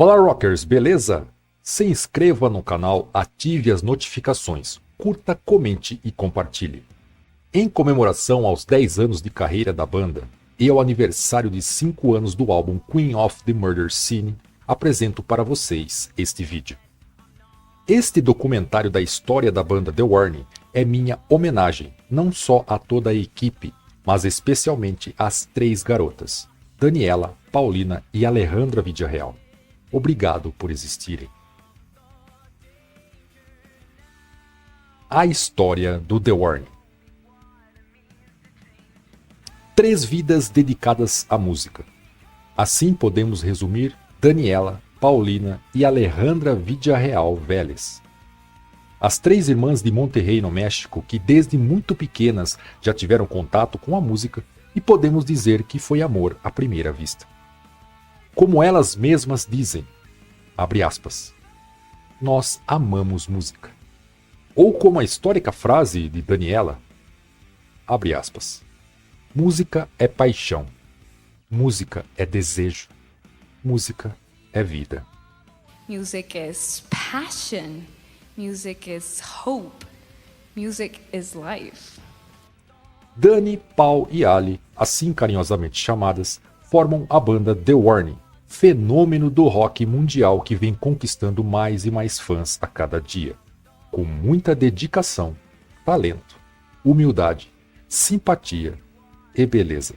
Olá, rockers, beleza? Se inscreva no canal, ative as notificações, curta, comente e compartilhe. Em comemoração aos 10 anos de carreira da banda e ao aniversário de 5 anos do álbum Queen of the Murder Scene, apresento para vocês este vídeo. Este documentário da história da banda The Warning é minha homenagem não só a toda a equipe, mas especialmente às 3 garotas, Daniela, Paulina e Alejandra Villarreal. Obrigado por existirem. A história do The Warning. 3 vidas dedicadas à música. Assim podemos resumir Daniela, Paulina e Alejandra Villarreal Vélez. As 3 irmãs de Monterrey, no México, que desde muito pequenas já tiveram contato com a música e podemos dizer que foi amor à primeira vista. Como elas mesmas dizem, abre aspas, nós amamos música. Ou como a histórica frase de Daniela, abre aspas, música é paixão, música é desejo, música é vida. Music is passion, music is hope, music is life. Dani, Paul e Ali, assim carinhosamente chamadas, formam a banda The Warning, fenômeno do rock mundial que vem conquistando mais e mais fãs a cada dia, com muita dedicação, talento, humildade, simpatia e beleza.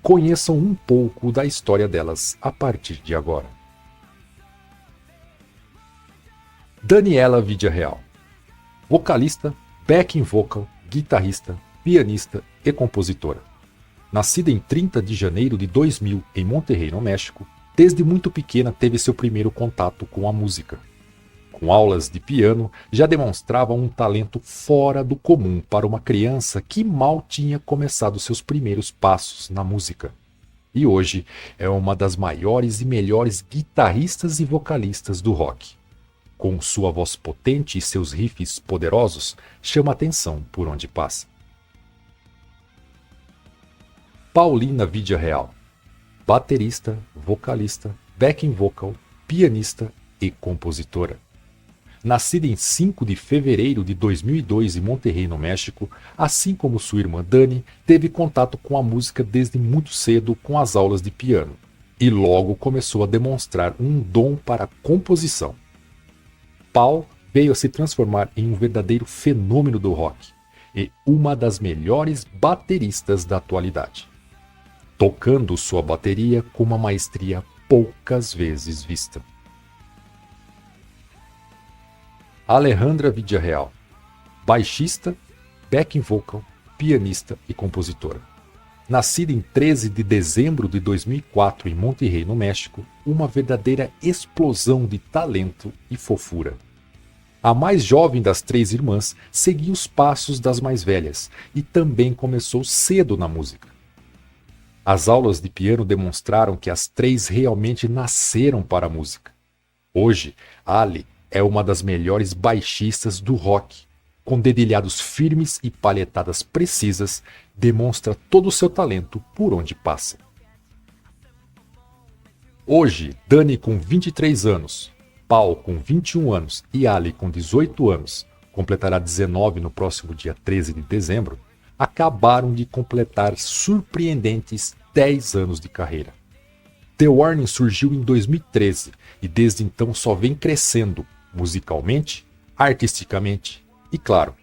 Conheçam um pouco da história delas a partir de agora. Daniela Villarreal, vocalista, backing vocal, guitarrista, pianista e compositora. Nascida em 30 de janeiro de 2000 em Monterrey, no México, desde muito pequena teve seu primeiro contato com a música. Com aulas de piano, já demonstrava um talento fora do comum para uma criança que mal tinha começado seus primeiros passos na música. E hoje é uma das maiores e melhores guitarristas e vocalistas do rock. Com sua voz potente e seus riffs poderosos, chama atenção por onde passa. Paulina Villarreal, baterista, vocalista, backing vocal, pianista e compositora. Nascida em 5 de fevereiro de 2002 em Monterrey, no México, assim como sua irmã Dani, teve contato com a música desde muito cedo com as aulas de piano, e logo começou a demonstrar um dom para a composição. Paul veio a se transformar em um verdadeiro fenômeno do rock, e uma das melhores bateristas da atualidade, tocando sua bateria com uma maestria poucas vezes vista. Alejandra Villarreal, baixista, backing vocal, pianista e compositora. Nascida em 13 de dezembro de 2004 em Monterrey, no México, uma verdadeira explosão de talento e fofura. A mais jovem das 3 irmãs seguia os passos das mais velhas e também começou cedo na música. As aulas de piano demonstraram que as 3 realmente nasceram para a música. Hoje, Ali é uma das melhores baixistas do rock. Com dedilhados firmes e palhetadas precisas, demonstra todo o seu talento por onde passa. Hoje, Dani com 23 anos, Paul com 21 anos e Ali com 18 anos, completará 19 no próximo dia 13 de dezembro, acabaram de completar surpreendentes 10 anos de carreira. The Warning surgiu em 2013 e desde então só vem crescendo, musicalmente, artisticamente e, claro,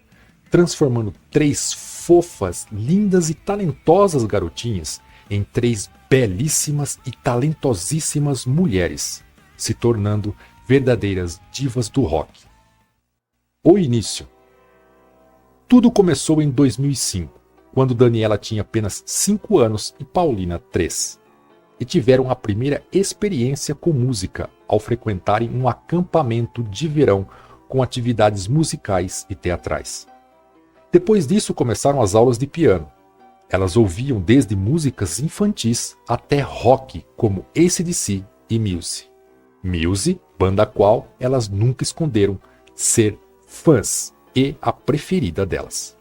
transformando 3 fofas, lindas e talentosas garotinhas em 3 belíssimas e talentosíssimas mulheres, se tornando verdadeiras divas do rock. O início. Tudo começou em 2005, quando Daniela tinha apenas 5 anos e Paulina 3. E tiveram a primeira experiência com música ao frequentarem um acampamento de verão com atividades musicais e teatrais. Depois disso começaram as aulas de piano. Elas ouviam desde músicas infantis até rock como AC/DC e Muse. Muse, banda a qual elas nunca esconderam ser fãs e a preferida delas.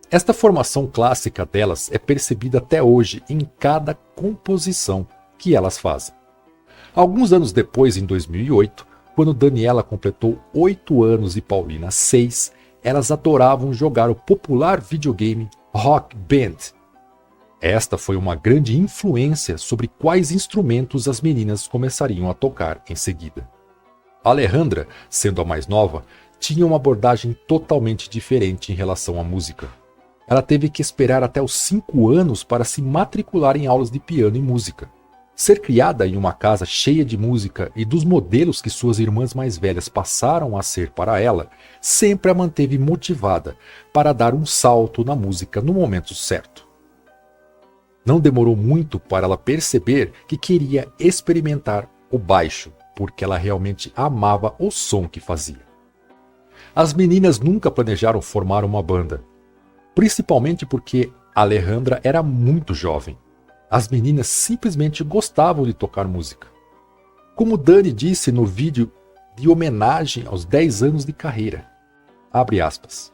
Esta formação clássica delas é percebida até hoje em cada composição que elas fazem. Alguns anos depois, em 2008, quando Daniela completou 8 anos e Paulina 6, elas adoravam jogar o popular videogame Rock Band. Esta foi uma grande influência sobre quais instrumentos as meninas começariam a tocar em seguida. Alejandra, sendo a mais nova, tinha uma abordagem totalmente diferente em relação à música. Ela teve que esperar até os 5 anos para se matricular em aulas de piano e música. Ser criada em uma casa cheia de música e dos modelos que suas irmãs mais velhas passaram a ser para ela, sempre a manteve motivada para dar um salto na música no momento certo. Não demorou muito para ela perceber que queria experimentar o baixo, porque ela realmente amava o som que fazia. As meninas nunca planejaram formar uma banda, principalmente porque Alejandra era muito jovem. As meninas simplesmente gostavam de tocar música. Como Dani disse no vídeo de homenagem aos 10 anos de carreira, abre aspas,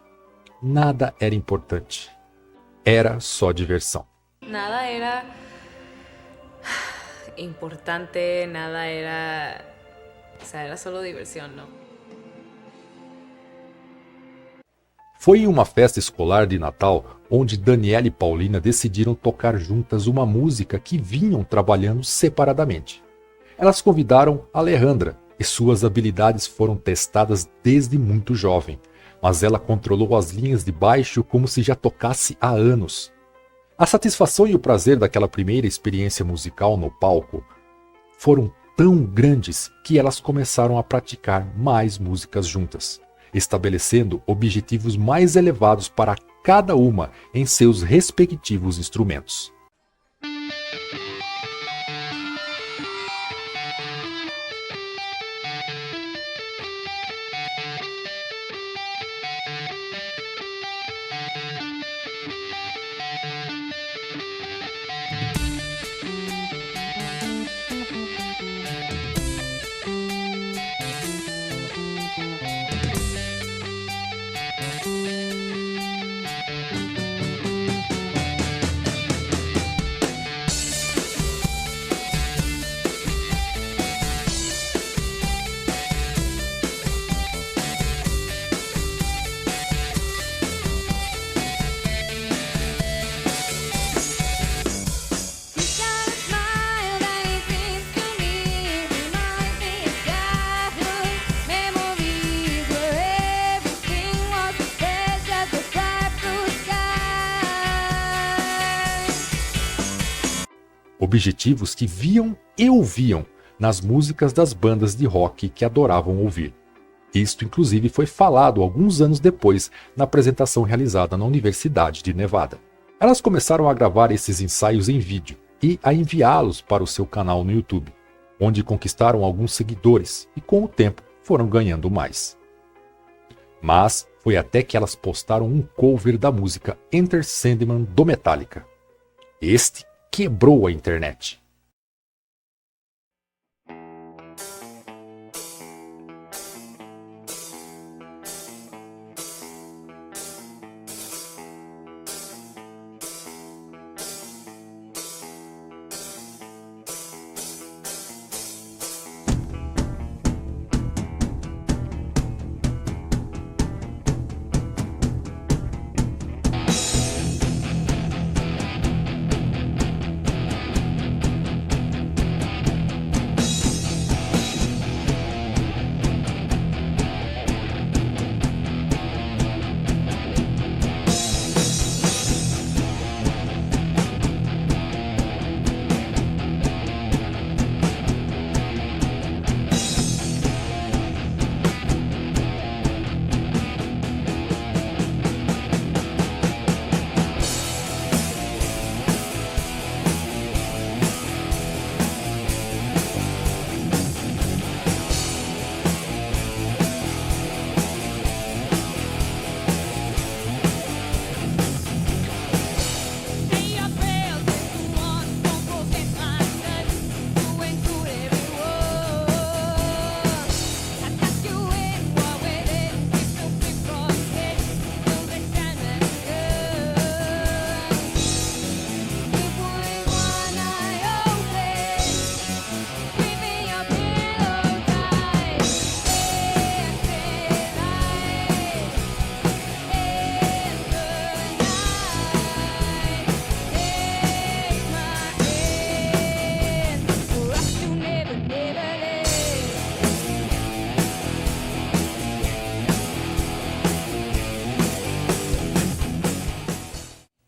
nada era importante, era só diversão. Nada era importante, nada era... O sea, era solo diversión, ¿no? Foi em uma festa escolar de Natal onde Daniela e Paulina decidiram tocar juntas uma música que vinham trabalhando separadamente. Elas convidaram Alejandra e suas habilidades foram testadas desde muito jovem, mas ela controlou as linhas de baixo como se já tocasse há anos. A satisfação e o prazer daquela primeira experiência musical no palco foram tão grandes que elas começaram a praticar mais músicas juntas, estabelecendo objetivos mais elevados para cada uma em seus respectivos instrumentos. Objetivos que viam e ouviam nas músicas das bandas de rock que adoravam ouvir. Isto, inclusive, foi falado alguns anos depois na apresentação realizada na Universidade de Nevada. Elas começaram a gravar esses ensaios em vídeo e a enviá-los para o seu canal no YouTube, onde conquistaram alguns seguidores e, com o tempo, foram ganhando mais. Mas foi até que elas postaram um cover da música Enter Sandman do Metallica. Este quebrou a internet.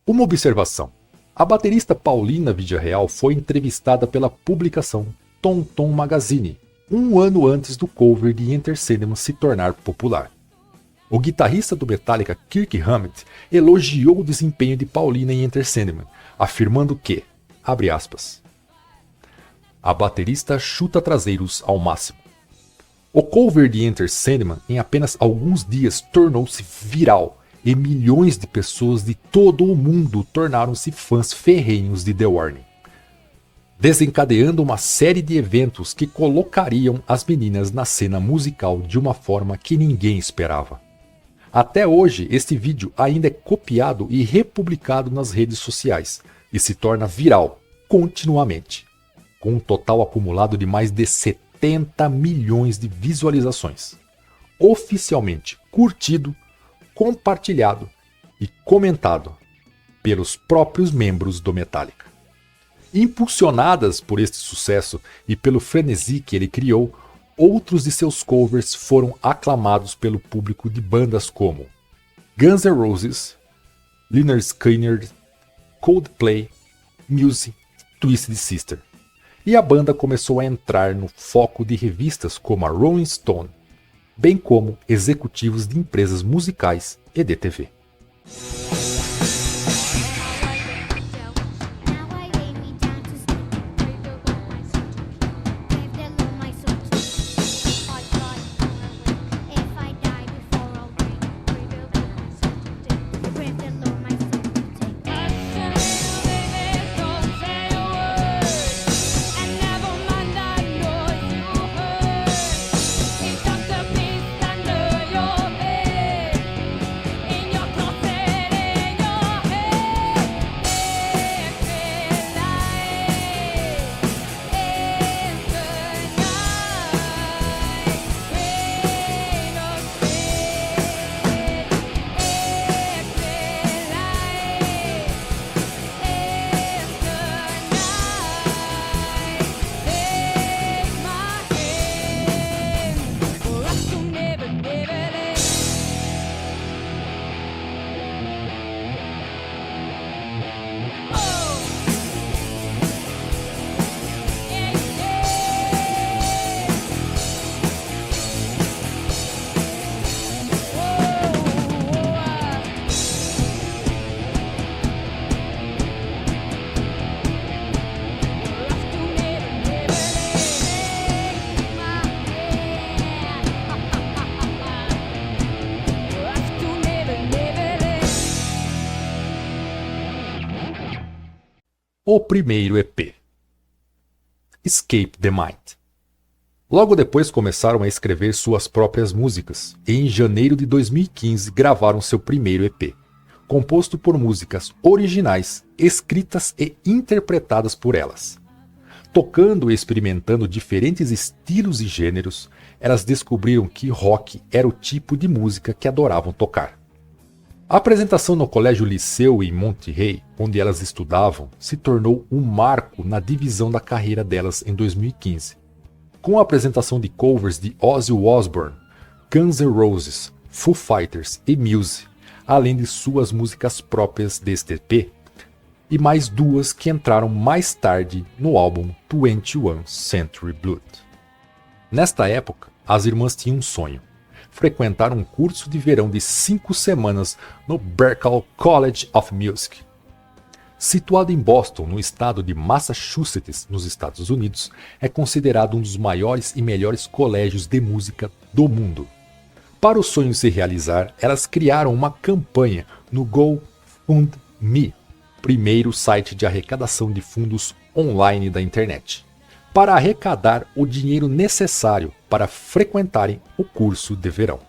Uma observação. A baterista Paulina Vidiarreal foi entrevistada pela publicação Tom Tom Magazine, um ano antes do cover de Enter Sandman se tornar popular. O guitarrista do Metallica, Kirk Hammett, elogiou o desempenho de Paulina em Enter Sandman, afirmando que, abre aspas, a baterista chuta traseiros ao máximo. O cover de Enter Sandman, em apenas alguns dias, tornou-se viral e milhões de pessoas de todo o mundo tornaram-se fãs ferrenhos de The Warning, desencadeando uma série de eventos que colocariam as meninas na cena musical de uma forma que ninguém esperava. Até hoje, este vídeo ainda é copiado e republicado nas redes sociais e se torna viral continuamente, com um total acumulado de mais de 70 milhões de visualizações, oficialmente curtido, compartilhado e comentado pelos próprios membros do Metallica. Impulsionadas por este sucesso e pelo frenesi que ele criou, outros de seus covers foram aclamados pelo público de bandas como Guns N' Roses, Lynyrd Skynyrd, Coldplay, Muse, Twisted Sister. E a banda começou a entrar no foco de revistas como a Rolling Stone, bem como executivos de empresas musicais e de TV. O primeiro EP, Escape the Mind. Logo depois começaram a escrever suas próprias músicas e em janeiro de 2015 gravaram seu primeiro EP, composto por músicas originais, escritas e interpretadas por elas. Tocando e experimentando diferentes estilos e gêneros, elas descobriram que rock era o tipo de música que adoravam tocar. A apresentação no Colégio Liceu em Monterrey, onde elas estudavam, se tornou um marco na divisão da carreira delas em 2015. Com a apresentação de covers de Ozzy Osbourne, Guns N' Roses, Foo Fighters e Muse, além de suas músicas próprias deste EP, e mais duas que entraram mais tarde no álbum 21 Century Blood. Nesta época, as irmãs tinham um sonho: frequentar um curso de verão de 5 semanas no Berklee College of Music. Situado em Boston, no estado de Massachusetts, nos Estados Unidos, é considerado um dos maiores e melhores colégios de música do mundo. Para o sonho se realizar, elas criaram uma campanha no GoFundMe, primeiro site de arrecadação de fundos online da internet, para arrecadar o dinheiro necessário para frequentarem o curso de verão.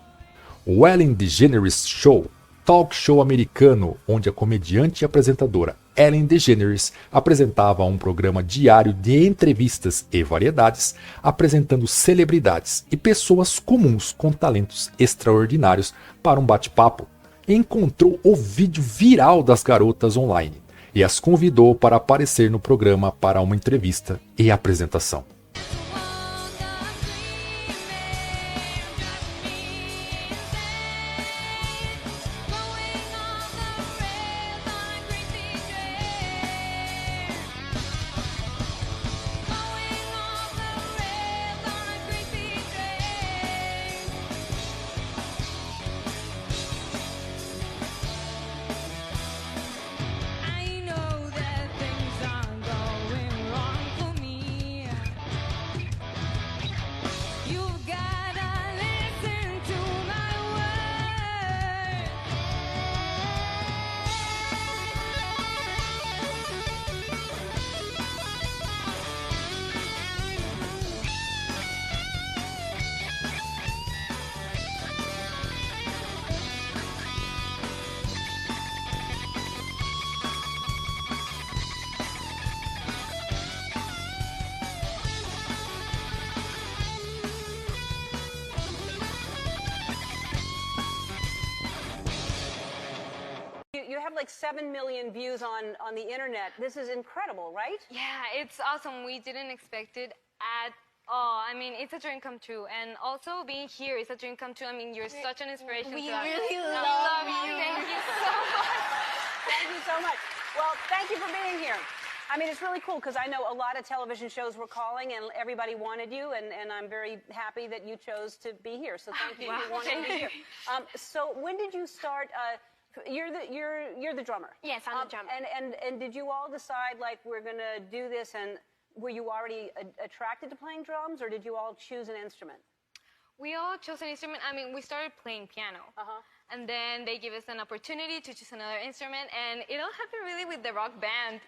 O Ellen DeGeneres Show, talk show americano onde a comediante e apresentadora Ellen DeGeneres apresentava um programa diário de entrevistas e variedades, apresentando celebridades e pessoas comuns com talentos extraordinários para um bate-papo, encontrou o vídeo viral das garotas online e as convidou para aparecer no programa para uma entrevista e apresentação. like 7 million views on the internet. This is incredible, right? Yeah, it's awesome. We didn't expect it at all. I mean, it's a dream come true. And also being here is a dream come true. I mean, you're such an inspiration We to us. really We love you. you. Thank you so much. Thank you so much. Well, thank you for being here. I mean, it's really cool because I know a lot of television shows were calling and everybody wanted you, and I'm very happy that you chose to be here. So thank you for wanting to be here. So when did you start? You're the drummer. Yes, I'm the drummer. And did you all decide like we're gonna do this? And were you already attracted to playing drums, or did you all choose an instrument? We all chose an instrument. I mean, we started playing piano. And then they gave us an opportunity to choose another instrument, and it all happened really with the rock band.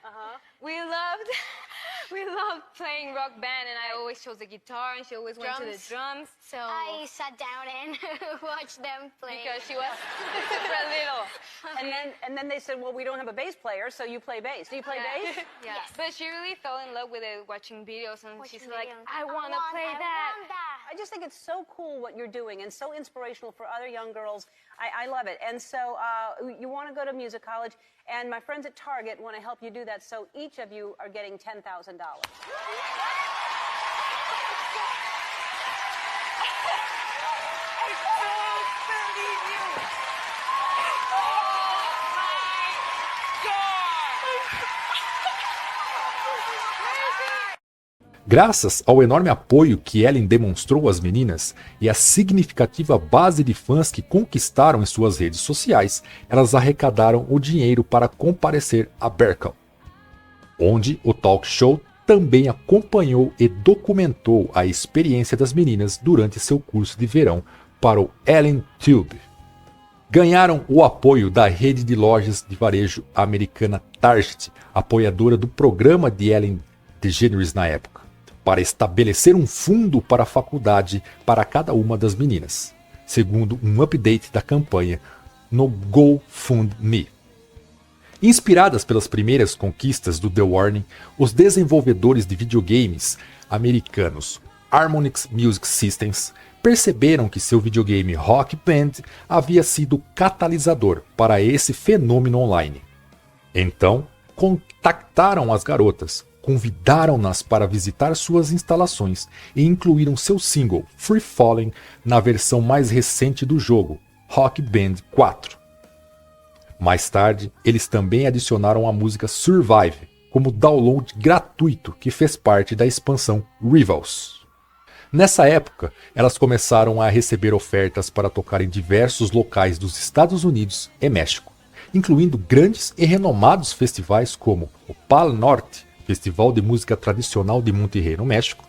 We loved playing rock band, and I always chose the guitar, and she always went to the drums. So I sat down and watched them play. because she was super little. And then they said, well, we don't have a bass player, so you play bass. Do you play bass? Yeah. Yes. But she really fell in love with it watching videos, and she's Watching like, videos. I want to play that. I want that. I just think it's so cool what you're doing and so inspirational for other young girls. I love it. And so you want to go to music college, and my friends at Target want to help you do that. So each of you are getting $10,000. Graças ao enorme apoio que Ellen demonstrou às meninas e à significativa base de fãs que conquistaram em suas redes sociais, elas arrecadaram o dinheiro para comparecer a Berklee, onde o talk show também acompanhou e documentou a experiência das meninas durante seu curso de verão para o Ellen Tube. Ganharam o apoio da rede de lojas de varejo americana Target, apoiadora do programa de Ellen DeGeneres na época, para estabelecer um fundo para a faculdade para cada uma das meninas, segundo um update da campanha no GoFundMe. Inspiradas pelas primeiras conquistas do The Warning, os desenvolvedores de videogames americanos Harmonix Music Systems perceberam que seu videogame Rock Band havia sido catalisador para esse fenômeno online. Então, contactaram as garotas, convidaram-nas para visitar suas instalações e incluíram seu single Free Falling na versão mais recente do jogo, Rock Band 4. Mais tarde, eles também adicionaram a música Survive como download gratuito que fez parte da expansão Rivals. Nessa época, elas começaram a receber ofertas para tocar em diversos locais dos Estados Unidos e México, incluindo grandes e renomados festivais como o Pal Norte, Festival de Música Tradicional de Monterrey, no México,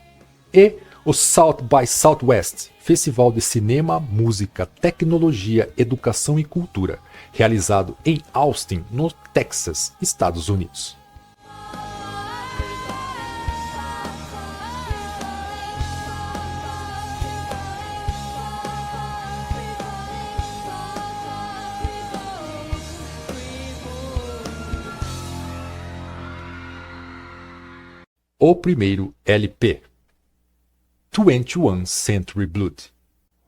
e o South by Southwest, Festival de Cinema, Música, Tecnologia, Educação e Cultura, realizado em Austin, no Texas, Estados Unidos. O primeiro LP, 21 Century Blood.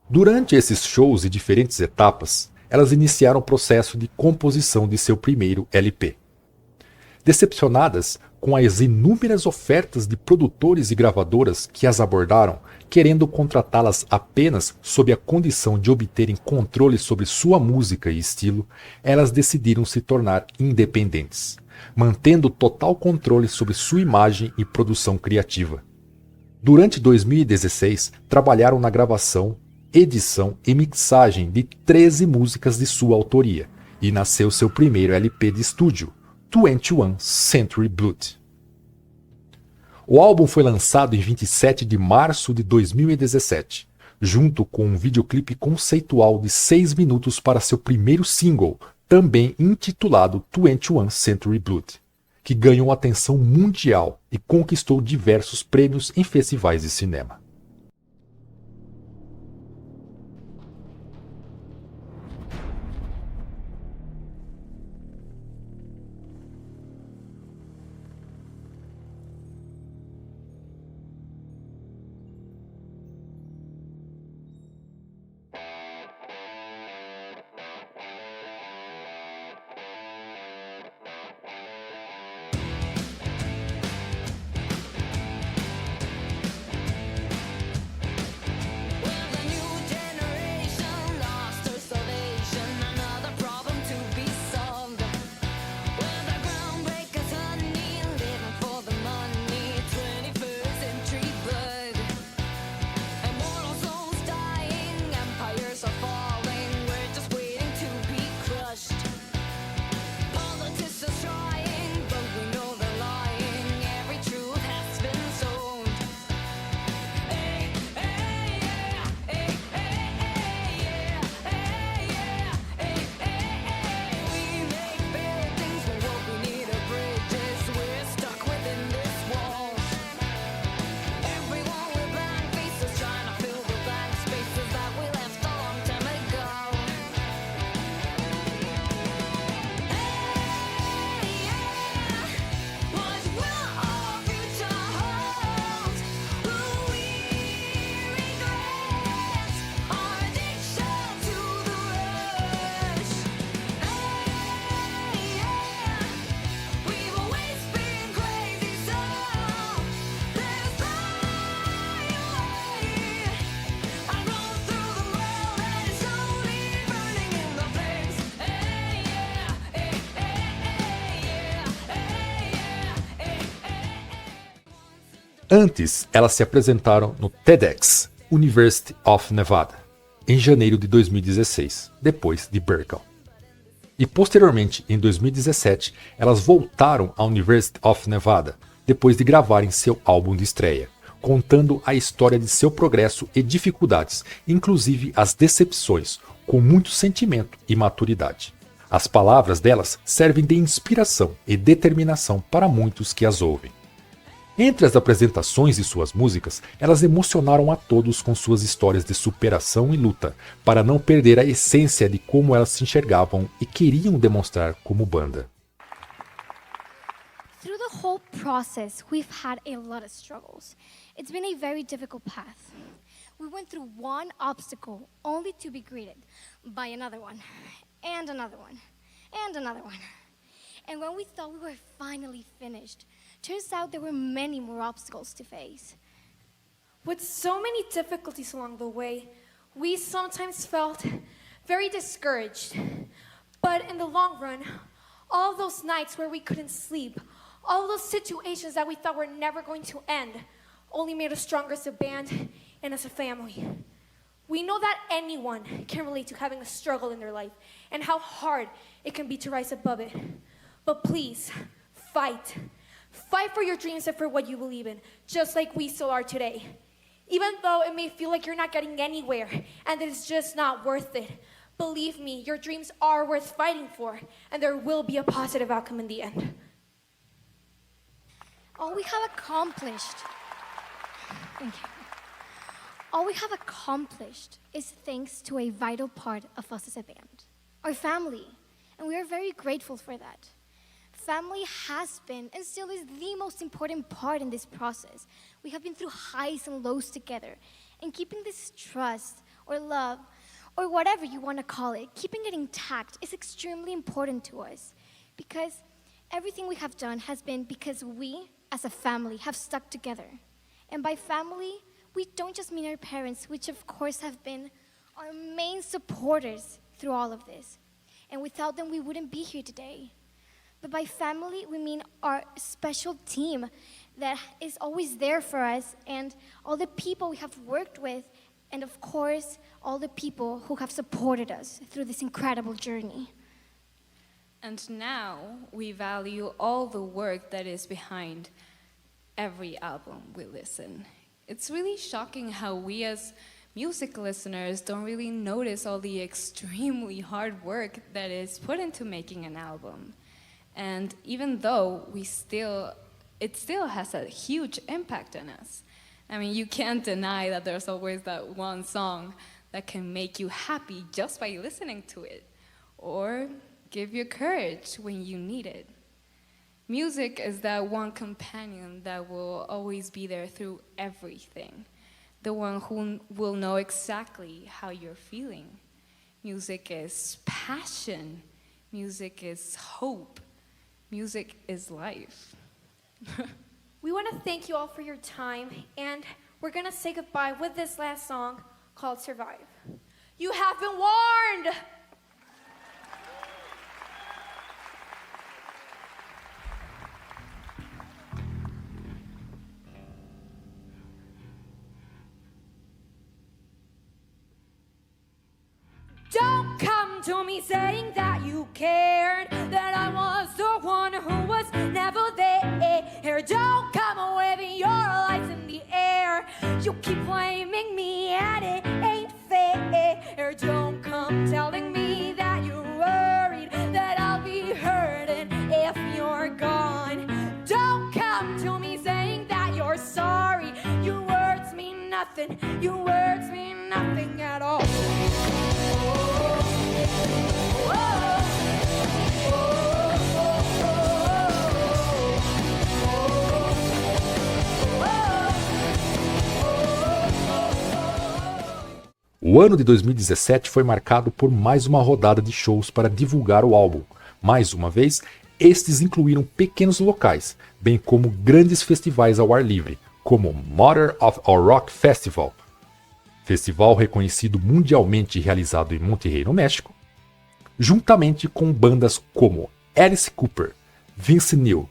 Durante esses shows e diferentes etapas, elas iniciaram o processo de composição de seu primeiro LP. Decepcionadas com as inúmeras ofertas de produtores e gravadoras que as abordaram, querendo contratá-las apenas sob a condição de obterem controle sobre sua música e estilo, elas decidiram se tornar independentes, mantendo total controle sobre sua imagem e produção criativa. Durante 2016, trabalharam na gravação, edição e mixagem de 13 músicas de sua autoria, e nasceu seu primeiro LP de estúdio, 21 Century Blood. O álbum foi lançado em 27 de março de 2017, junto com um videoclipe conceitual de 6 minutos para seu primeiro single, também intitulado 21 Century Blood, que ganhou atenção mundial e conquistou diversos prêmios em festivais de cinema. Antes, elas se apresentaram no TEDx University of Nevada, em janeiro de 2016, depois de Berkeley. E posteriormente, em 2017, elas voltaram à University of Nevada, depois de gravarem seu álbum de estreia, contando a história de seu progresso e dificuldades, inclusive as decepções, com muito sentimento e maturidade. As palavras delas servem de inspiração e determinação para muitos que as ouvem. Entre as apresentações de suas músicas, elas emocionaram a todos com suas histórias de superação e luta, para não perder a essência de como elas se enxergavam e queriam demonstrar como banda. Through the whole process, we've had a lot of struggles. It's been a very difficult path. We went through one obstacle only to be greeted by another one, and another one, and another one. And when we thought we were finally finished, turns out there were many more obstacles to face. With so many difficulties along the way, we sometimes felt very discouraged. But in the long run, all those nights where we couldn't sleep, all those situations that we thought were never going to end, only made us stronger as a band and as a family. We know that anyone can relate to having a struggle in their life and how hard it can be to rise above it. But please, fight. Fight for your dreams and for what you believe in, just like we still are today. Even though it may feel like you're not getting anywhere and that it's just not worth it, believe me, your dreams are worth fighting for, and there will be a positive outcome in the end. All we have accomplished, thank you. All we have accomplished is thanks to a vital part of us as a band, our family, and we are very grateful for that. Family has been and still is the most important part in this process. We have been through highs and lows together, and keeping this trust or love or whatever you want to call it, keeping it intact is extremely important to us, because everything we have done has been because we, as a family, have stuck together. And by family, we don't just mean our parents, which of course have been our main supporters through all of this. And without them, we wouldn't be here today. But by family, we mean our special team that is always there for us, and all the people we have worked with, and of course, all the people who have supported us through this incredible journey. And now we value all the work that is behind every album we listen. It's really shocking how we as music listeners don't really notice all the extremely hard work that is put into making an album. And even though it still has a huge impact on us. I mean, you can't deny that there's always that one song that can make you happy just by listening to it, or give you courage when you need it. Music is that one companion that will always be there through everything, the one who will know exactly how you're feeling. Music is passion. Music is hope. Music is life. We want to thank you all for your time, and we're going to say goodbye with this last song called Survive. You have been warned! Don't come to me saying that you cared, that I was the one who was never there. Don't come waving your lights in the air. You keep blaming me and it ain't fair. Don't come telling me that you're worried, that I'll be hurting if you're gone. Don't come to me saying that you're sorry. Your words mean nothing. Your words mean nothing at all. O ano de 2017 foi marcado por mais uma rodada de shows para divulgar o álbum. Mais uma vez, estes incluíram pequenos locais, bem como grandes festivais ao ar livre, como o Mother of Our Rock Festival, festival reconhecido mundialmente realizado em Monterrey, no México, juntamente com bandas como Alice Cooper, Vince Neil,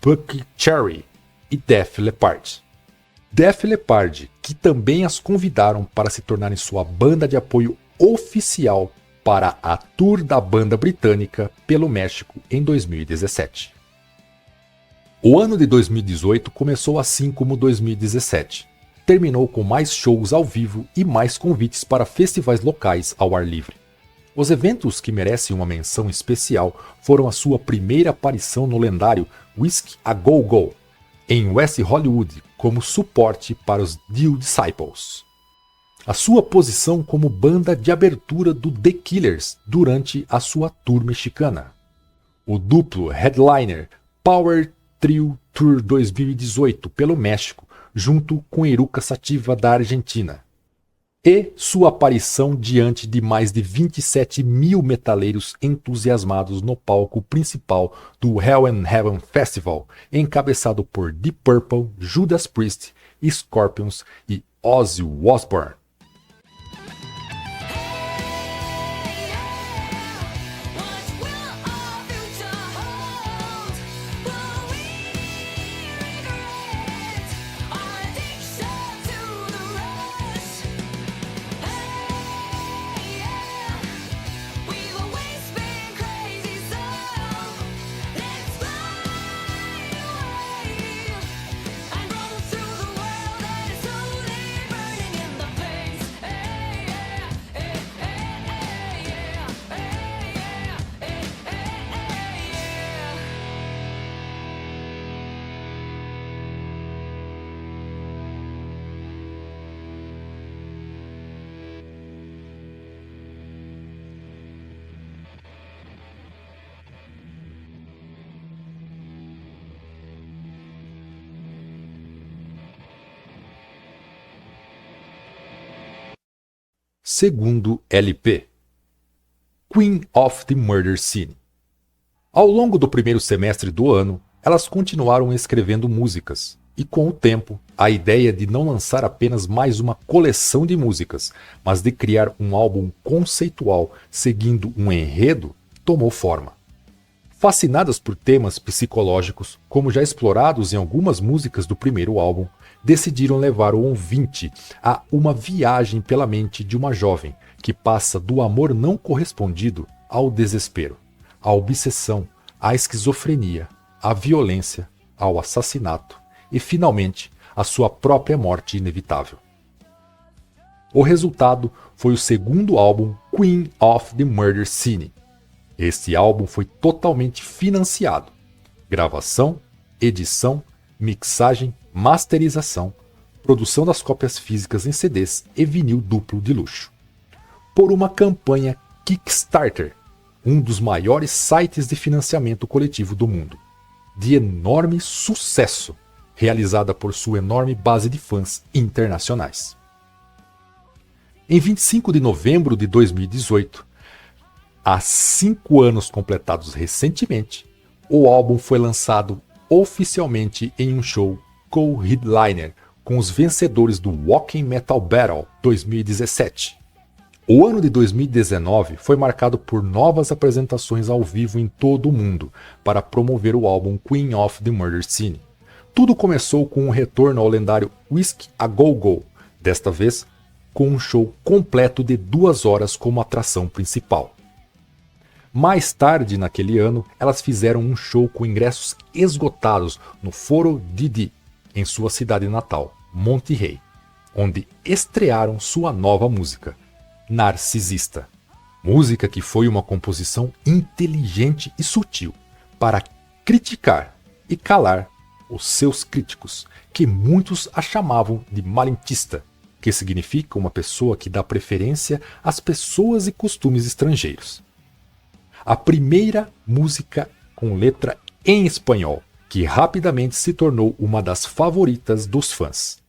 Bucky Cherry e Def Leppard. Def Leppard, que também as convidaram para se tornarem sua banda de apoio oficial para a tour da banda britânica pelo México em 2017. O ano de 2018 começou assim como 2017. Terminou com mais shows ao vivo e mais convites para festivais locais ao ar livre. Os eventos que merecem uma menção especial foram a sua primeira aparição no lendário Whiskey a Go Go, em West Hollywood, como suporte para os Dio Disciples. A sua posição como banda de abertura do The Killers durante a sua tour mexicana. O duplo headliner Power Trio Tour 2018 pelo México, junto com Eruca Sativa da Argentina. E sua aparição diante de mais de 27 mil metaleiros entusiasmados no palco principal do Hell and Heaven Festival, encabeçado por Deep Purple, Judas Priest, Scorpions e Ozzy Osbourne. Segundo LP, Queen of the Murder Scene. Ao longo do primeiro semestre do ano, elas continuaram escrevendo músicas, e com o tempo, a ideia de não lançar apenas mais uma coleção de músicas, mas de criar um álbum conceitual seguindo um enredo, tomou forma. Fascinadas por temas psicológicos, como já explorados em algumas músicas do primeiro álbum, decidiram levar o ouvinte a uma viagem pela mente de uma jovem que passa do amor não correspondido ao desespero, à obsessão, à esquizofrenia, à violência, ao assassinato e, finalmente, à sua própria morte inevitável. O resultado foi o segundo álbum Queen of the Murder Scene. Este álbum foi totalmente financiado. Gravação, edição, mixagem, masterização, produção das cópias físicas em CDs e vinil duplo de luxo. Por uma campanha Kickstarter, um dos maiores sites de financiamento coletivo do mundo, de enorme sucesso, realizada por sua enorme base de fãs internacionais. Em 25 de novembro de 2018, há 5 anos completados recentemente, o álbum foi lançado oficialmente em um show co-headliner com os vencedores do Walking Metal Battle 2017. O ano de 2019 foi marcado por novas apresentações ao vivo em todo o mundo para promover o álbum Queen of the Murder Scene. Tudo começou com um retorno ao lendário Whiskey a Go Go, desta vez com um show completo de 2 horas como atração principal. Mais tarde naquele ano, elas fizeram um show com ingressos esgotados no Foro Didi, em sua cidade natal, Monterrey, onde estrearam sua nova música, Narcisista. Música que foi uma composição inteligente e sutil para criticar e calar os seus críticos, que muitos a chamavam de malentista, que significa uma pessoa que dá preferência às pessoas e costumes estrangeiros. A primeira música com letra em espanhol, que rapidamente se tornou uma das favoritas dos fãs.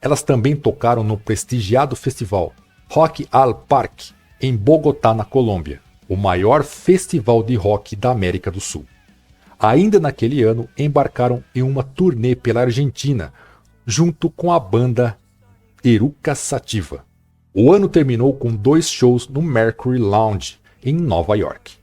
elas também tocaram no prestigiado festival Rock al Parque, em Bogotá, na Colômbia, o maior festival de rock da América do Sul. Ainda naquele ano, embarcaram em uma turnê pela Argentina, junto com a banda Eruca Sativa. O ano terminou com 2 shows no Mercury Lounge, em Nova York.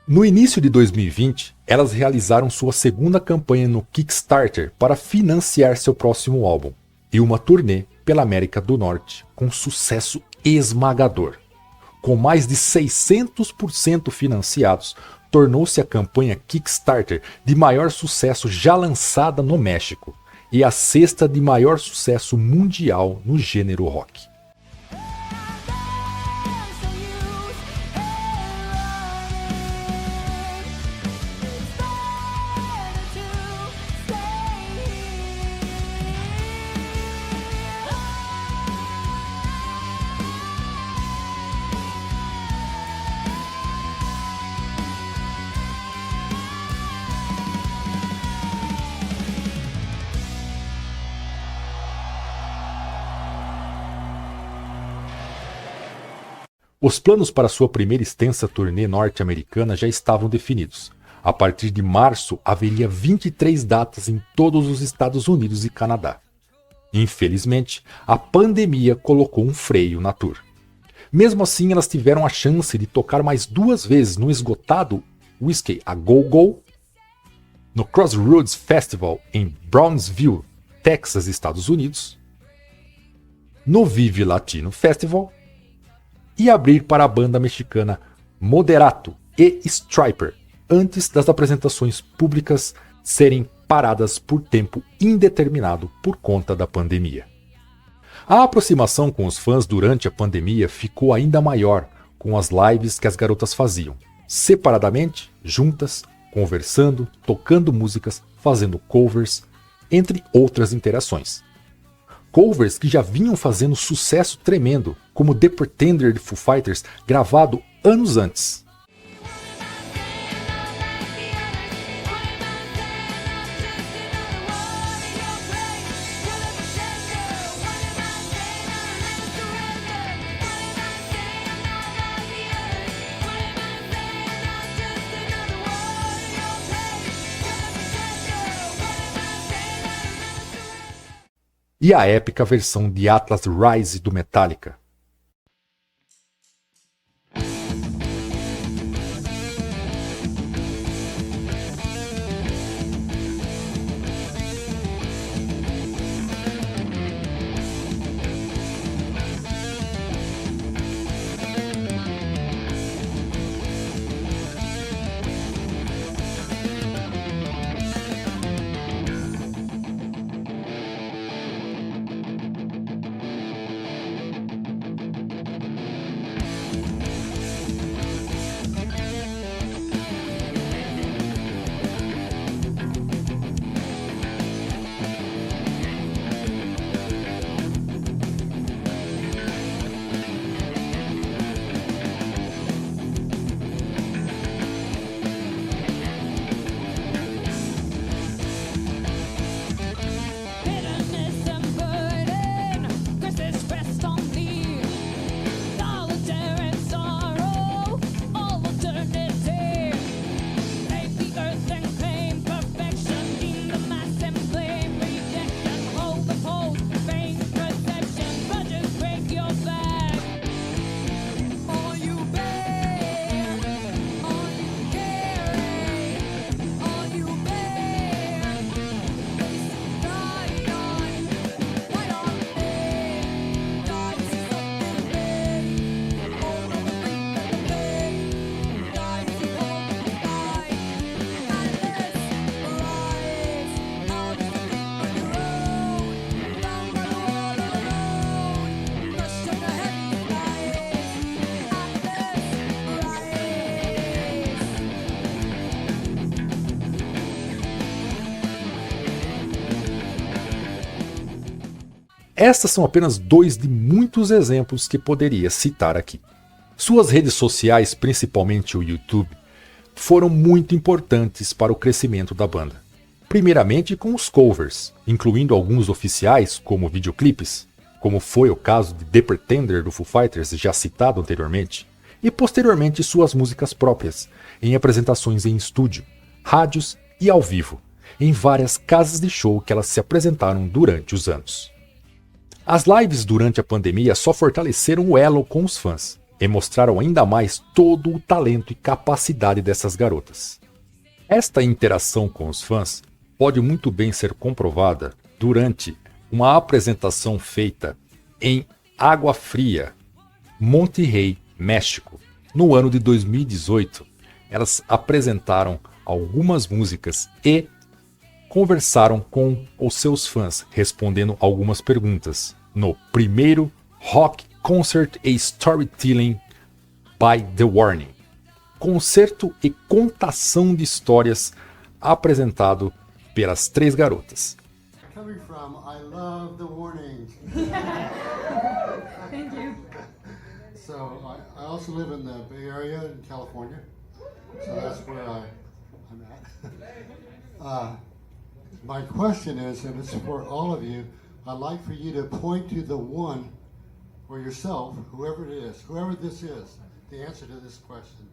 No início de 2020, elas realizaram sua segunda campanha no Kickstarter para financiar seu próximo álbum, e uma turnê pela América do Norte, com sucesso esmagador. Com mais de 600% financiados, tornou-se a campanha Kickstarter de maior sucesso já lançada no México, e a 6ª de maior sucesso mundial no gênero rock. Os planos para sua primeira extensa turnê norte-americana já estavam definidos. A partir de março, haveria 23 datas em todos os Estados Unidos e Canadá. Infelizmente, a pandemia colocou um freio na tour. Mesmo assim, elas tiveram a chance de tocar mais 2 vezes no esgotado Whiskey a Go Go, no Crossroads Festival em Brownsville, Texas, Estados Unidos, no Vive Latino Festival, e abrir para a banda mexicana Moderato e Stryper, antes das apresentações públicas serem paradas por tempo indeterminado por conta da pandemia. A aproximação com os fãs durante a pandemia ficou ainda maior com as lives que as garotas faziam, separadamente, juntas, conversando, tocando músicas, fazendo covers, entre outras interações. Covers que já vinham fazendo sucesso tremendo, como The Pretender de Foo Fighters, gravado anos antes. E a épica versão de Atlas Rise do Metallica. Estes são apenas 2 de muitos exemplos que poderia citar aqui. Suas redes sociais, principalmente o YouTube, foram muito importantes para o crescimento da banda. primeiramente com os covers, incluindo alguns oficiais como videoclipes, como foi o caso de The Pretender do Foo Fighters, já citado anteriormente, e posteriormente suas músicas próprias, em apresentações em estúdio, rádios e ao vivo, em várias casas de show que elas se apresentaram durante os anos. As lives durante a pandemia só fortaleceram o elo com os fãs e mostraram ainda mais todo o talento e capacidade dessas garotas. Esta interação com os fãs pode muito bem ser comprovada durante uma apresentação feita em Água Fria, Monterrey, México. No ano de 2018, elas apresentaram algumas músicas e conversaram com os seus fãs, respondendo algumas perguntas no primeiro Rock Concert and Storytelling by The Warning, concerto e contação de histórias apresentado pelas 3 garotas. Coming from, I love The Warning. Thank you. So I also live in the Bay Area in California, so that's where I'm at. My question is, and it's for all of you, I'd like for you to point to the one or yourself, whoever it is, whoever this is, the answer to this question.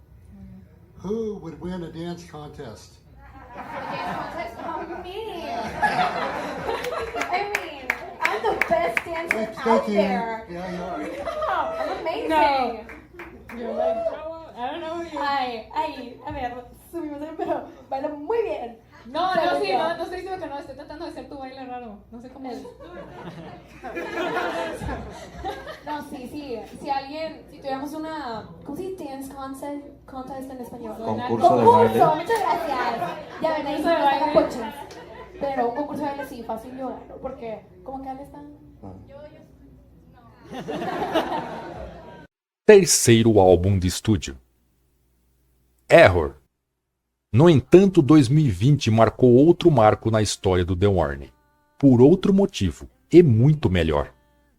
Who would win a dance contest? Me. I mean, I'm the best dancer Thank out you. there. Yeah, you are. Yeah, I'm amazing. No. You're like, I don't know you. A ver, subimos el pero baila muy bien. No, Pero no, sí, yo- no estoy diciendo que no, estoy tratando de hacer tu baile raro. No sé cómo es. No, sí. Si tuviéramos una, ¿cómo se dice dance contest en español? Concurso de baile. Muchas gracias. Ya ven, ahí se Concurso de me baile. sacan coches. Pero un concurso de baile sí, fácil yo gano, porque como que Ale está... Terceiro álbum de estúdio, Error. No entanto, 2020 marcou outro marco na história do The Warning, por outro motivo, e muito melhor.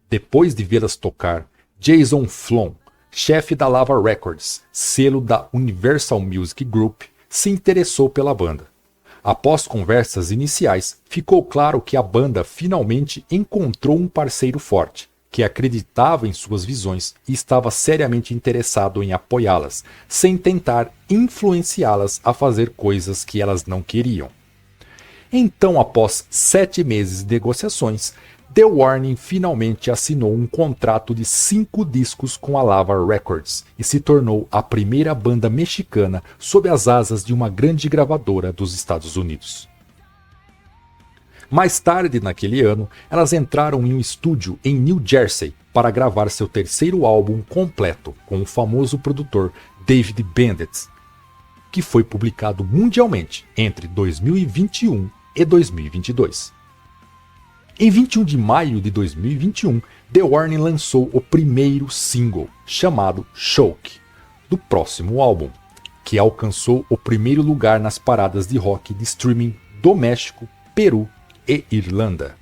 Depois de vê-las tocar, Jason Flom, chefe da Lava Records, selo da Universal Music Group, se interessou pela banda. Após conversas iniciais, ficou claro que a banda finalmente encontrou um parceiro forte, que acreditava em suas visões e estava seriamente interessado em apoiá-las, sem tentar influenciá-las a fazer coisas que elas não queriam. Então, após 7 meses de negociações, The Warning finalmente assinou um contrato de 5 discos com a Lava Records e se tornou a primeira banda mexicana sob as asas de uma grande gravadora dos Estados Unidos. Mais tarde naquele ano, elas entraram em um estúdio em New Jersey para gravar seu terceiro álbum completo com o famoso produtor David Bendeth, que foi publicado mundialmente entre 2021 e 2022. Em 21 de maio de 2021, The Warning lançou o primeiro single, chamado Choke, do próximo álbum, que alcançou o primeiro lugar nas paradas de rock de streaming do México, Peru e Irlanda.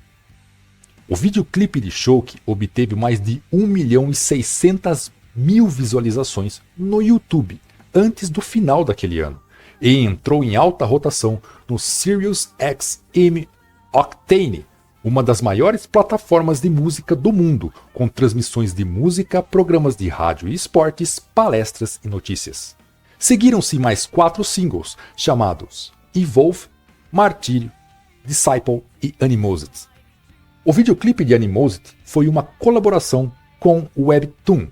O videoclipe de Choke obteve mais de 1.600.000 visualizações no YouTube antes do final daquele ano e entrou em alta rotação no SiriusXM Octane, uma das maiores plataformas de música do mundo, com transmissões de música, programas de rádio e esportes, palestras e notícias. Seguiram-se mais 4 singles, chamados Evolve, Martyr, Disciple e Animosity. O videoclipe de Animosity foi uma colaboração com o Webtoon,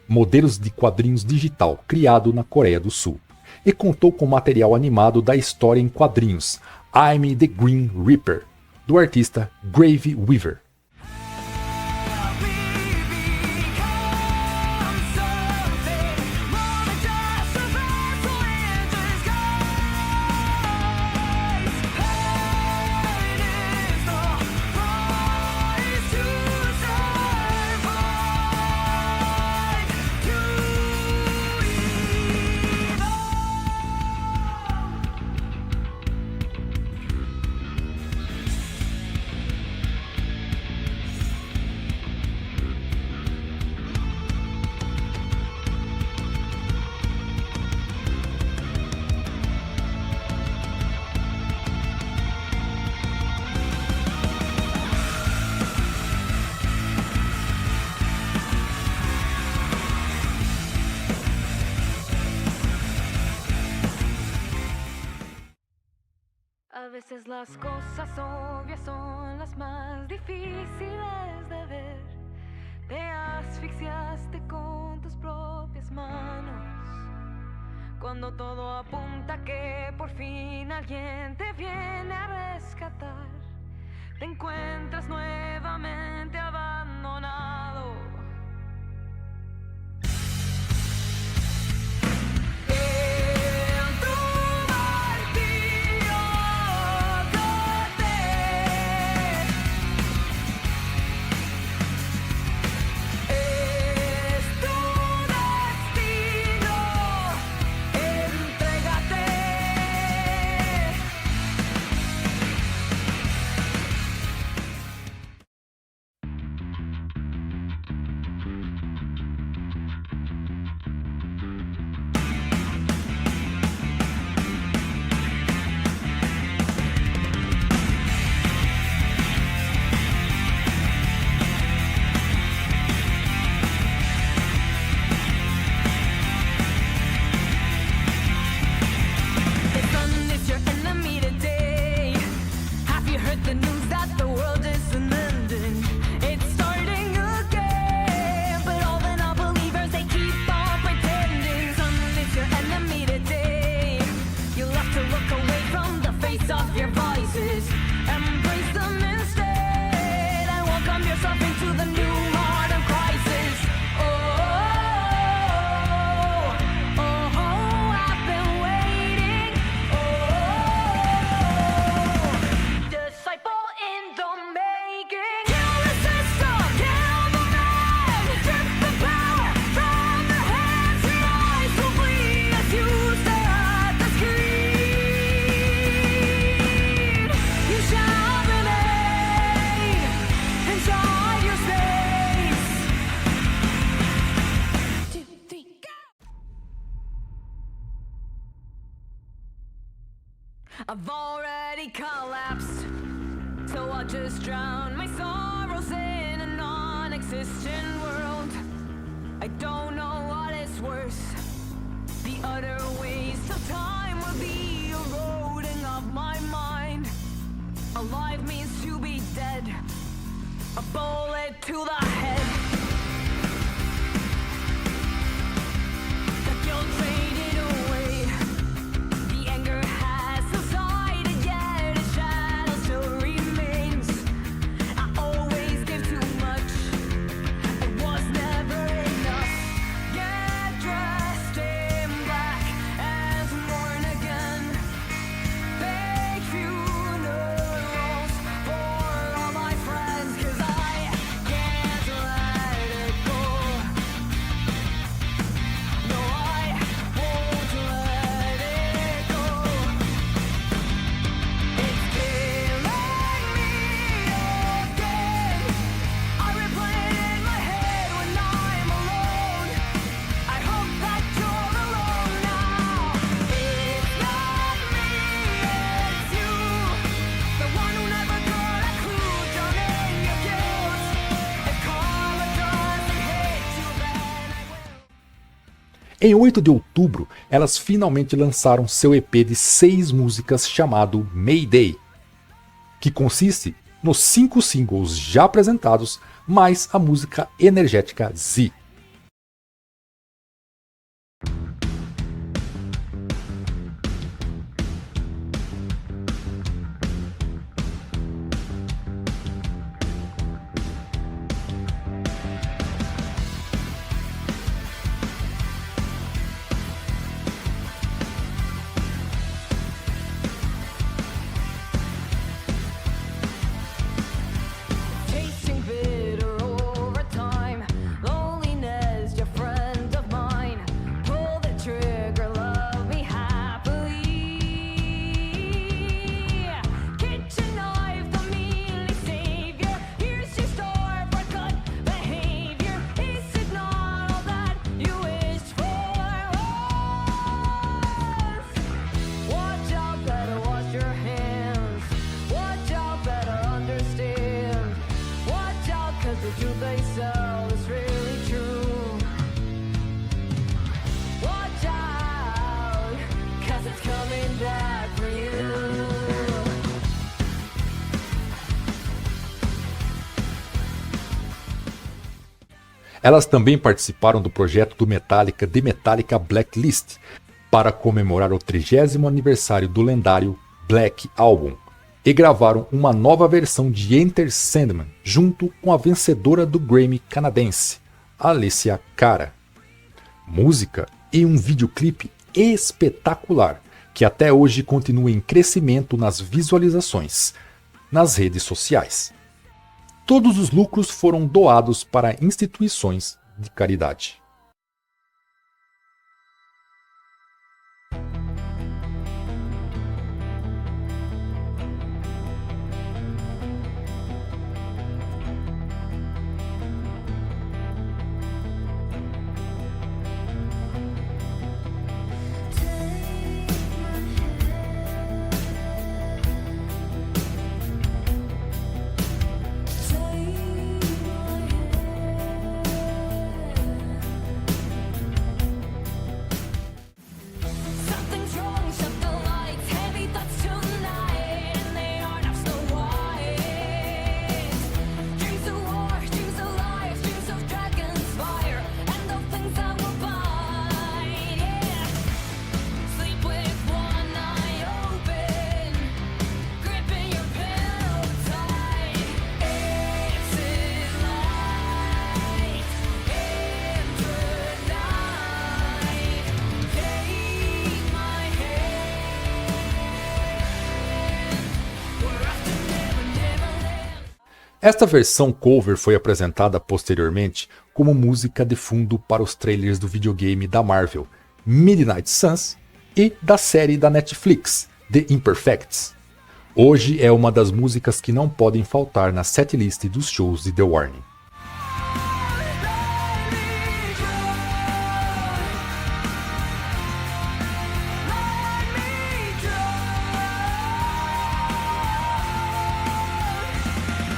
modelos de quadrinhos digital criado na Coreia do Sul, e contou com material animado da história em quadrinhos I'm the Green Reaper, do artista Grave Weaver. A veces las cosas obvias son las más difíciles de ver. Te asfixiaste con tus propias manos. Cuando todo apunta que por fin alguien te viene a rescatar, te encuentras nuevamente abandonado. I've already collapsed, so I'll just drown my sorrows in a non-existent world. I don't know what is worse, the utter waste of time or the eroding of my mind. Alive means to be dead, a bullet to the head. The guilt faded away, the anger has subsided, yet its shadow still remains. I always give too much, it was never enough. Get dressed in black and mourn again. Fake funerals for all my friends, 'cause I can't let it go. No, I won't let it go. It's killing me again. I replay it in my head when I'm alone. I hope that you're alone now. It's not me, it's you, the one who never got a clue, drowning your guilt. If karma doesn't hate you, then I will. Em 8 de outubro, elas finalmente lançaram seu EP de 6 músicas chamado Mayday, que consiste nos 5 singles já apresentados, mais a música energética Z. Tasting bitter over time, loneliness Elas também participaram do projeto do Metallica The Metallica Blacklist, para comemorar o 30º aniversário do lendário Black Album, e gravaram uma nova versão de Enter Sandman junto com a vencedora do Grammy canadense, Alessia Cara. Música e um videoclipe espetacular, que até hoje continua em crescimento nas visualizações nas redes sociais. Todos os lucros foram doados para instituições de caridade. Something's wrong, shut the lights. Heavy thoughts tonight, and they aren't half so wise. Dreams of war, dreams of life, dreams of dragons fire, and the things that will bind. Yeah, sleep with one eye open, gripping your pillow tight. Exit light into the night. Take my hand. We're off to Never, Neverland. Esta versão cover foi apresentada posteriormente como música de fundo para os trailers do videogame da Marvel, Midnight Suns, e da série da Netflix, The Imperfects. Hoje é uma das músicas que não podem faltar na setlist dos shows de The Warning.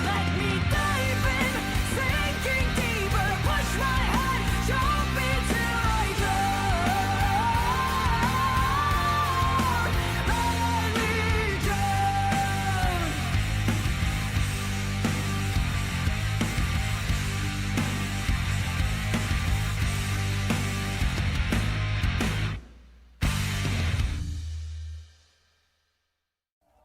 Let me dive in, sinking deeper, push my head, jump until I drown. Let me drown.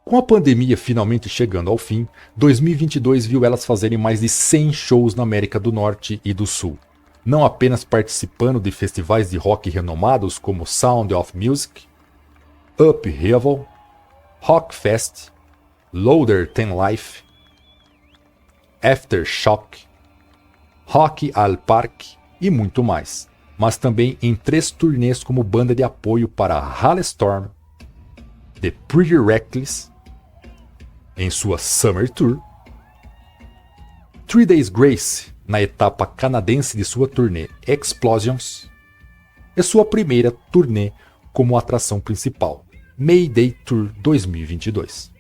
Com a pandemia finalmente chegando ao fim, 2022 viu elas fazerem mais de 100 shows na América do Norte e do Sul, não apenas participando de festivais de rock renomados como Sound of Music, Upheaval, Rockfest, Louder Than Life, Aftershock, Rock al Parque e muito mais, mas também em 3 turnês como banda de apoio para Halestorm, The Pretty Reckless, em sua Summer Tour, 3 Days Grace na etapa canadense de sua turnê Explosions, e sua primeira turnê como atração principal, Mayday Tour 2022.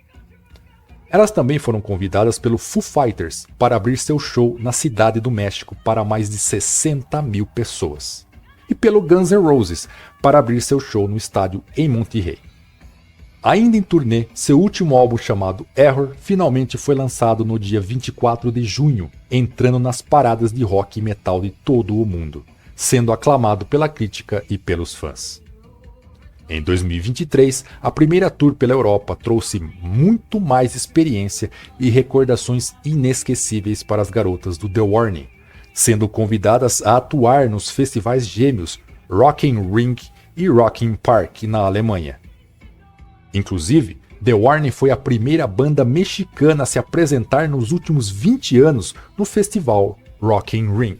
Elas também foram convidadas pelo Foo Fighters para abrir seu show na Cidade do México para mais de 60 mil pessoas, e pelo Guns N' Roses para abrir seu show no estádio em Monterrey. Ainda em turnê, seu último álbum chamado Error finalmente foi lançado no dia 24 de junho, entrando nas paradas de rock e metal de todo o mundo, sendo aclamado pela crítica e pelos fãs. Em 2023, a primeira tour pela Europa trouxe muito mais experiência e recordações inesquecíveis para as garotas do The Warning, sendo convidadas a atuar nos festivais gêmeos Rock am Ring e Rock am Park na Alemanha. Inclusive, The Warning foi a primeira banda mexicana a se apresentar nos últimos 20 anos no festival Rock am Ring.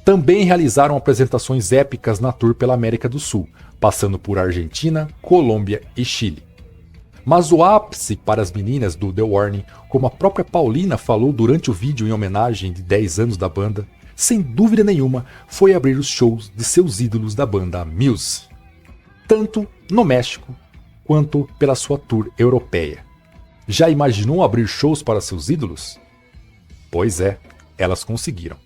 Também realizaram apresentações épicas na tour pela América do Sul, passando por Argentina, Colômbia e Chile. Mas o ápice para as meninas do The Warning, como a própria Paulina falou durante o vídeo em homenagem de 10 anos da banda, sem dúvida nenhuma, foi abrir os shows de seus ídolos da banda Muse. tanto no México quanto pela sua tour europeia. Já imaginou abrir shows para seus ídolos? Pois é, elas conseguiram.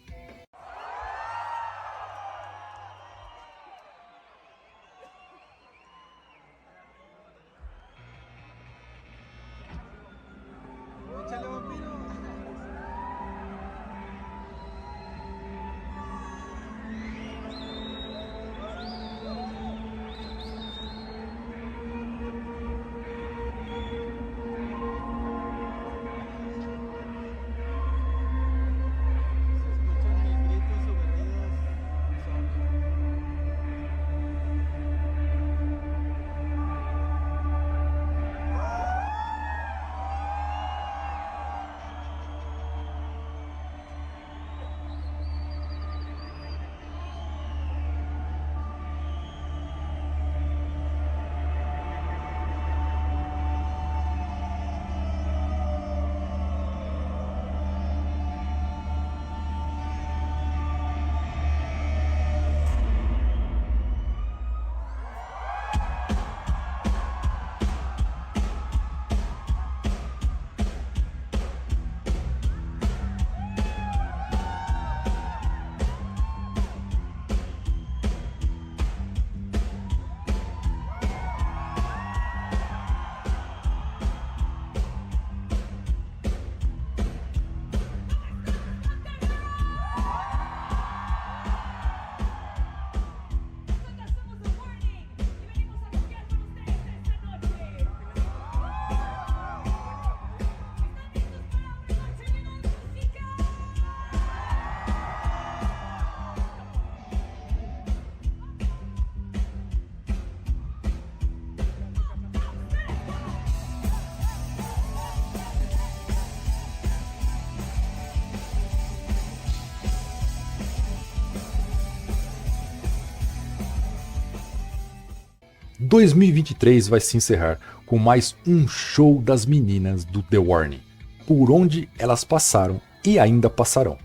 Em 2023 vai se encerrar com mais um show das meninas do The Warning, por onde elas passaram e ainda passarão.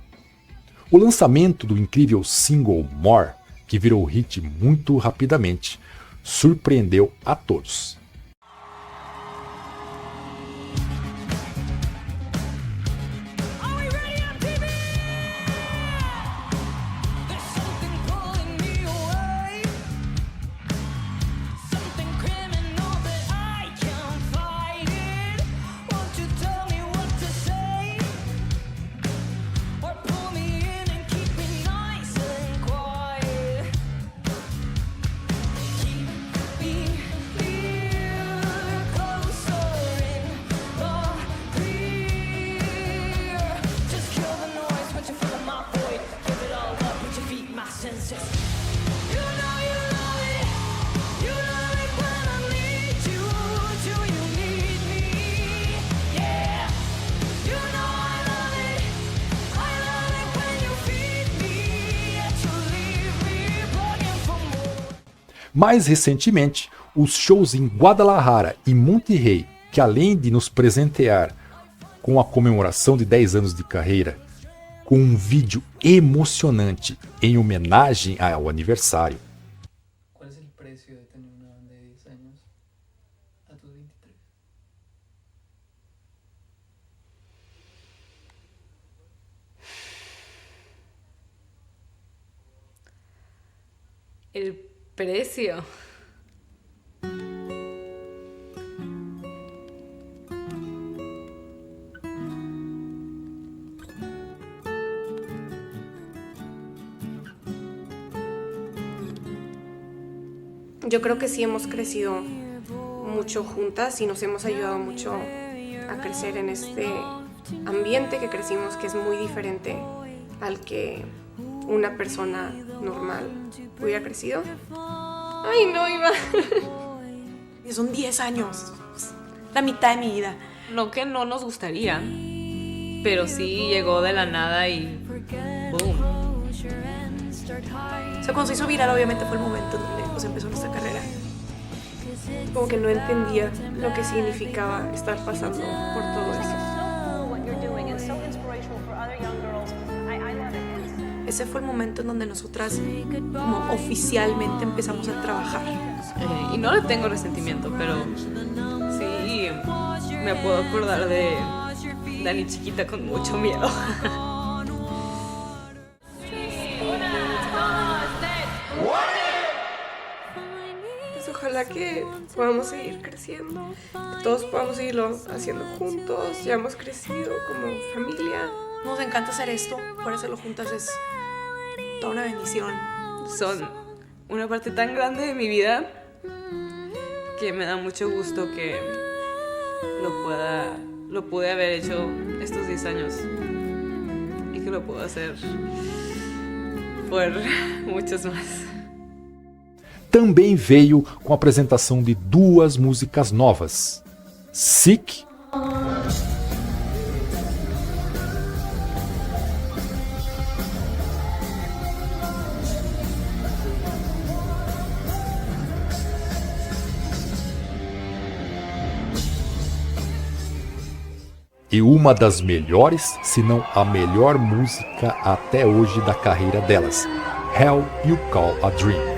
O lançamento do incrível single More, que virou hit muito rapidamente, surpreendeu a todos. Mais recentemente, os shows em Guadalajara e Monterrey, que além de nos presentear com a comemoração de 10 anos de carreira, com um vídeo emocionante em homenagem ao aniversário. Qual é o preço de ter uma banda de 10 anos a tus 23? El precio. Yo creo que sí hemos crecido mucho juntas y nos hemos ayudado mucho a crecer en este ambiente que crecimos, que es muy diferente al que una persona normal hubiera crecido. Ay, no, iba. Son 10 años, la mitad de mi vida. No que no nos gustaría, pero sí llegó de la nada y boom. O sea, cuando se hizo viral, obviamente fue el momento donde pues, empezó nuestra carrera. Como que no entendía lo que significaba estar pasando por todo eso. Ese fue el momento en donde nosotras como oficialmente empezamos a trabajar. Y no le tengo resentimiento, pero sí me puedo acordar de Dani chiquita con mucho miedo. Pues ojalá que podamos seguir creciendo, que todos podamos seguirlo haciendo juntos. Ya hemos crecido como familia. Nos encanta hacer esto, por hacerlo juntas es toda una bendición. Son una parte tan grande de mi vida que me da mucho gusto que lo pude haber hecho estos 10 años y que lo puedo hacer por muchos más. Também veio com a apresentação de 2 músicas novas, Sick e uma das melhores, se não a melhor música até hoje da carreira delas, Hell You Call a Dream.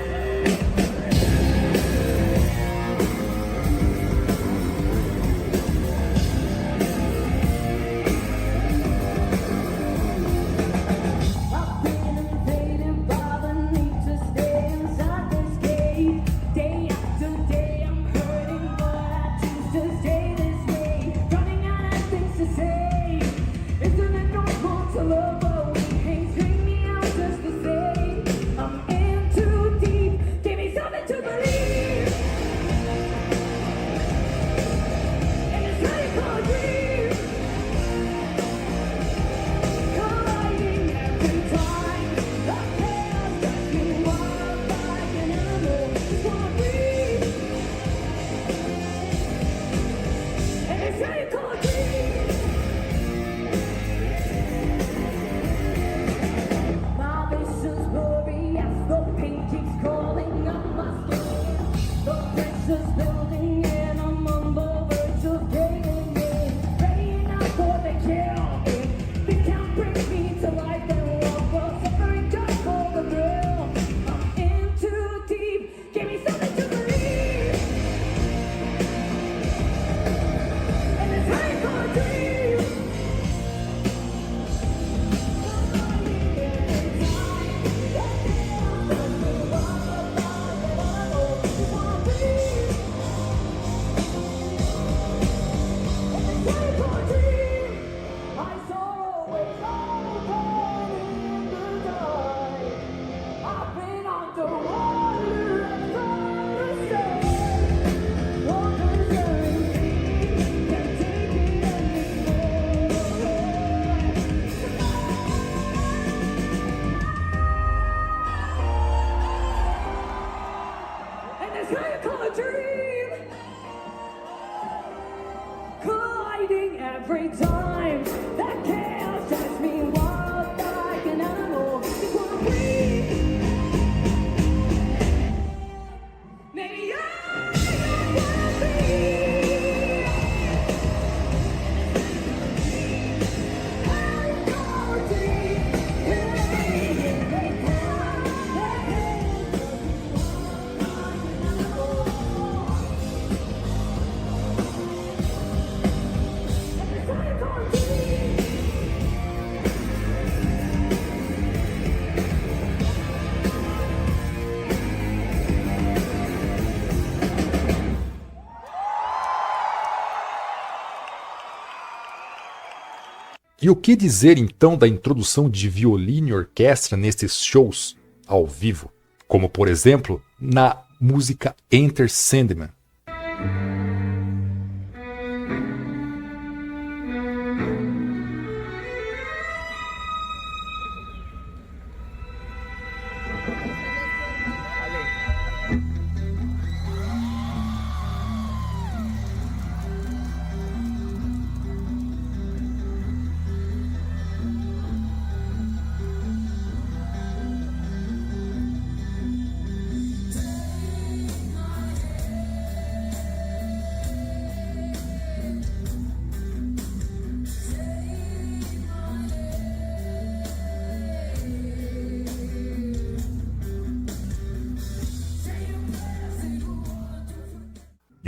E o que dizer então da introdução de violino e orquestra nesses shows ao vivo? Como, por exemplo, na música Enter Sandman.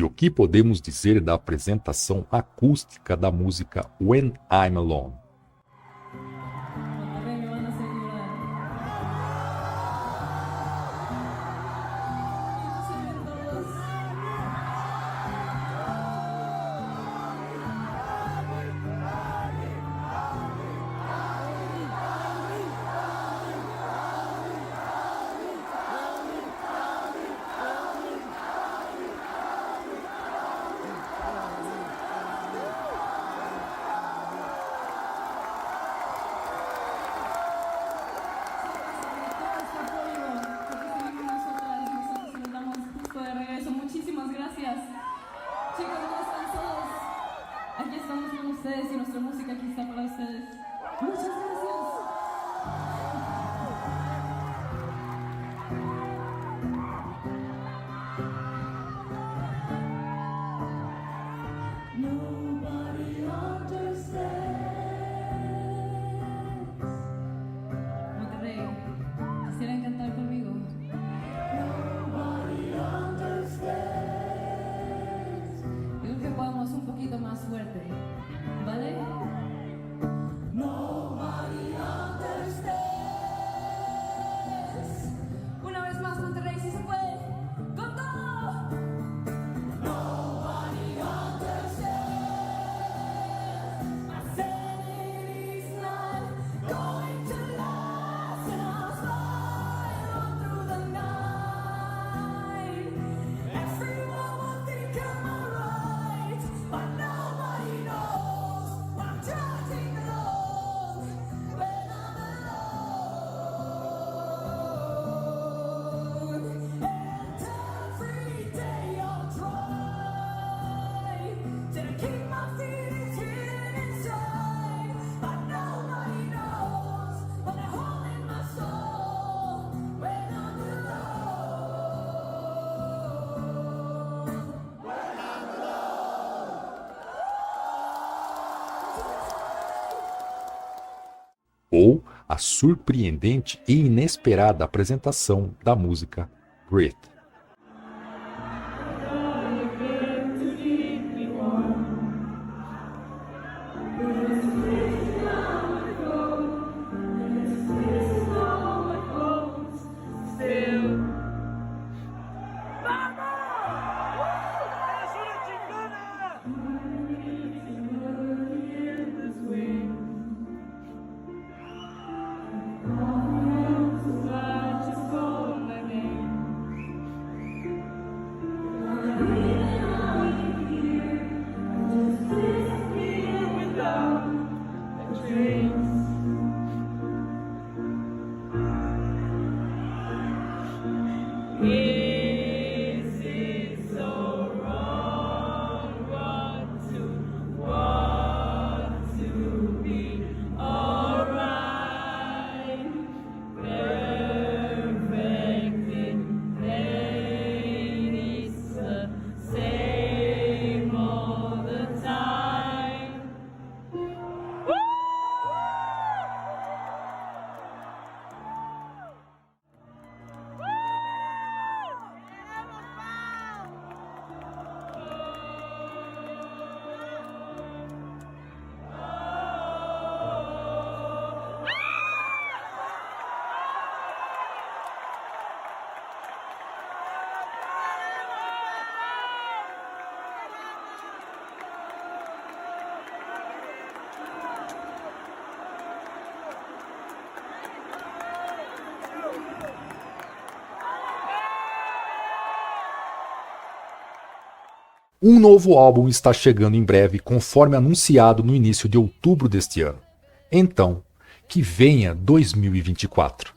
E o que podemos dizer da apresentação acústica da música When I'm Alone? Muchísimas gracias. Chicos, ¿cómo están todos? Aquí estamos con ustedes y nuestra música aquí está para ustedes. Muchas gracias. Nobody understands. Monterrey, ¿quisieran cantar conmigo? Nobody understands. Yo creo que podemos un poquito más fuerte, ¿vale? Nobody understands. Una vez más, Monterrey, si se puede. ¡Con todo! Nobody understands. I said it is not going to last, and I'll slide on through the night. Everyone will think I'm alright, but nobody knows what I'm charging alone when I'm alone. And every day I'll try to keep my feelings hidden inside, but nobody knows what I hold in my soul when I'm Ou a surpreendente e inesperada apresentação da música Breathe. Um novo álbum está chegando em breve, conforme anunciado no início de outubro deste ano. Então, que venha 2024.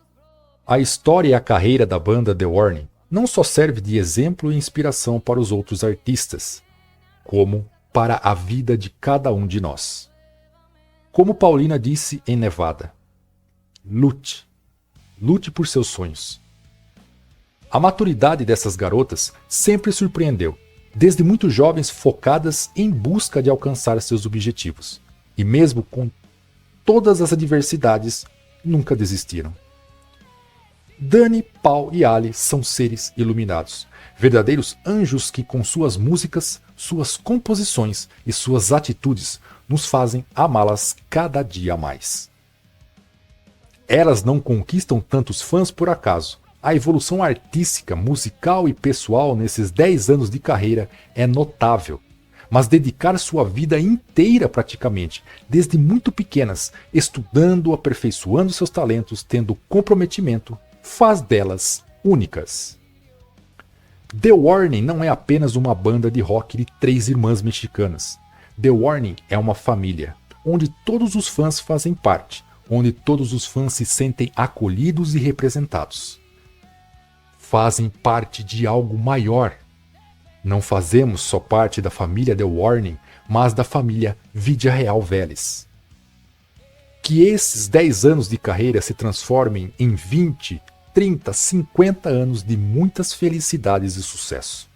A história e a carreira da banda The Warning não só serve de exemplo e inspiração para os outros artistas, como para a vida de cada um de nós. Como Paulina disse em Nevada, lute. Lute por seus sonhos. A maturidade dessas garotas sempre surpreendeu, desde muito jovens focadas em busca de alcançar seus objetivos. E mesmo com todas as adversidades, nunca desistiram. Dani, Paul e Ali são seres iluminados. Verdadeiros anjos que com suas músicas, suas composições e suas atitudes nos fazem amá-las cada dia mais. Elas não conquistam tantos fãs por acaso. A evolução artística, musical e pessoal nesses 10 anos de carreira é notável. Mas dedicar sua vida inteira praticamente, desde muito pequenas, estudando, aperfeiçoando seus talentos, tendo comprometimento, faz delas únicas. The Warning não é apenas uma banda de rock de 3 irmãs mexicanas. The Warning é uma família, onde todos os fãs fazem parte, onde todos os fãs se sentem acolhidos e representados. Fazem parte de algo maior. Não fazemos só parte da família The Warning, mas da família Vidia Real Vélez. Que esses 10 anos de carreira se transformem em 20, 30, 50 anos de muitas felicidades e sucesso.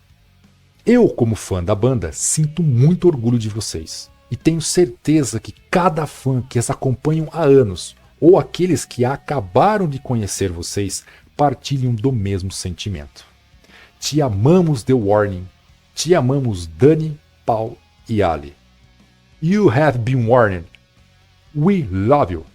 Eu, como fã da banda, sinto muito orgulho de vocês. E tenho certeza que cada fã que as acompanham há anos, ou aqueles que acabaram de conhecer vocês, partilham do mesmo sentimento. Te amamos, The Warning. Te amamos, Dani, Paul e Ali. You have been warned. We love you.